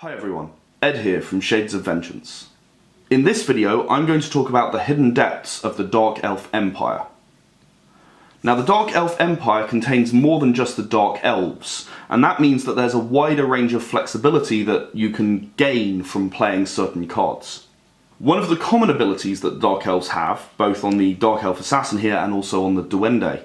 Hi everyone, Ed here from Shades of Vengeance. In this video, I'm going to talk about the hidden depths of the Dark Elf Empire. Now, the Dark Elf Empire contains more than just the Dark Elves, and that means that there's a wider range of flexibility that you can gain from playing certain cards. One of the common abilities that Dark Elves have, both on the Dark Elf Assassin here and also on the Duende,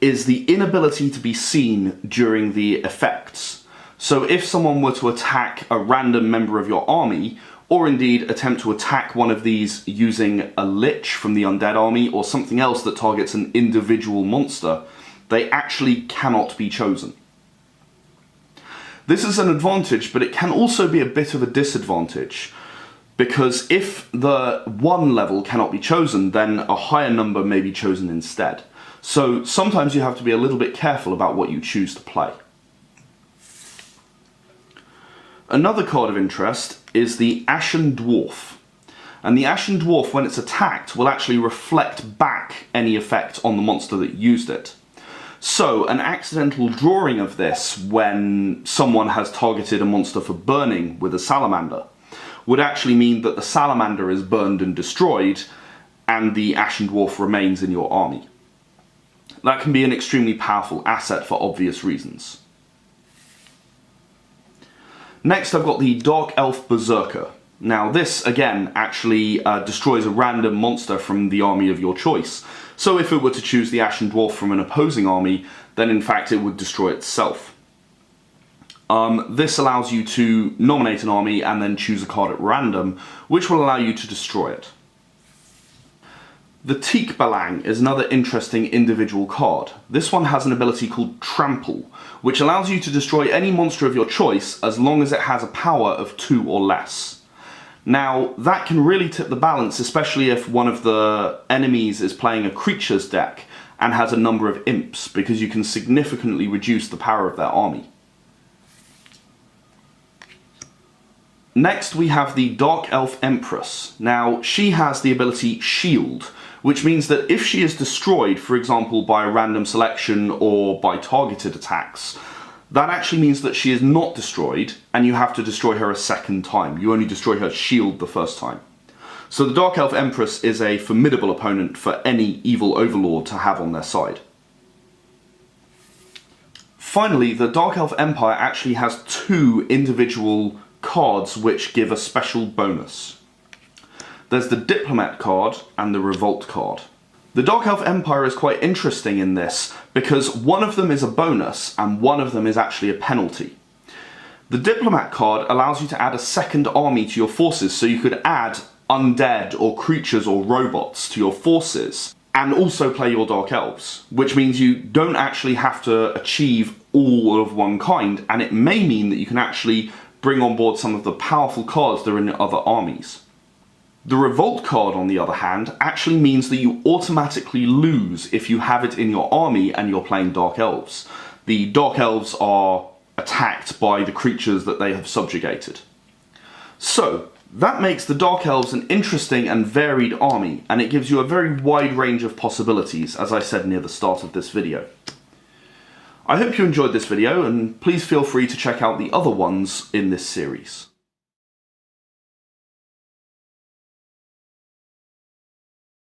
is the inability to be seen during the effects. So if someone were to attack a random member of your army, or indeed attempt to attack one of these using a Lich from the Undead army or something else that targets an individual monster, they actually cannot be chosen. This is an advantage, but it can also be a bit of a disadvantage, because if the one level cannot be chosen, then a higher number may be chosen instead. So sometimes you have to be a little bit careful about what you choose to play. Another card of interest is the Ashen Dwarf. And the Ashen Dwarf, when it's attacked, will actually reflect back any effect on the monster that used it. So an accidental drawing of this when someone has targeted a monster for burning with a salamander would actually mean that the salamander is burned and destroyed and the Ashen Dwarf remains in your army. That can be an extremely powerful asset for obvious reasons. Next, I've got the Dark Elf Berserker. Now this, again, actually destroys a random monster from the army of your choice. So if it were to choose the Ashen Dwarf from an opposing army, then in fact it would destroy itself. This allows you to nominate an army and then choose a card at random, which will allow you to destroy it. The Teak Balang is another interesting individual card. This one has an ability called Trample, which allows you to destroy any monster of your choice as long as it has a power of 2 or less. Now, that can really tip the balance, especially if one of the enemies is playing a creatures deck and has a number of imps, because you can significantly reduce the power of their army. Next, we have the Dark Elf Empress. Now, she has the ability Shield, which means that if she is destroyed, for example, by a random selection or by targeted attacks, that actually means that she is not destroyed, and you have to destroy her a second time. You only destroy her shield the first time. So the Dark Elf Empress is a formidable opponent for any Evil Overlord to have on their side. Finally, the Dark Elf Empire actually has 2 individual cards which give a special bonus. There's the Diplomat card and the Revolt card. The Dark Elf Empire is quite interesting in this because one of them is a bonus and one of them is actually a penalty. The Diplomat card allows you to add a second army to your forces, so you could add undead or creatures or robots to your forces and also play your Dark Elves, which means you don't actually have to achieve all of one kind, and it may mean that you can actually bring on board some of the powerful cards that are in other armies. The Revolt card, on the other hand, actually means that you automatically lose if you have it in your army and you're playing Dark Elves. The Dark Elves are attacked by the creatures that they have subjugated. So, that makes the Dark Elves an interesting and varied army, and it gives you a very wide range of possibilities, as I said near the start of this video. I hope you enjoyed this video, and please feel free to check out the other ones in this series.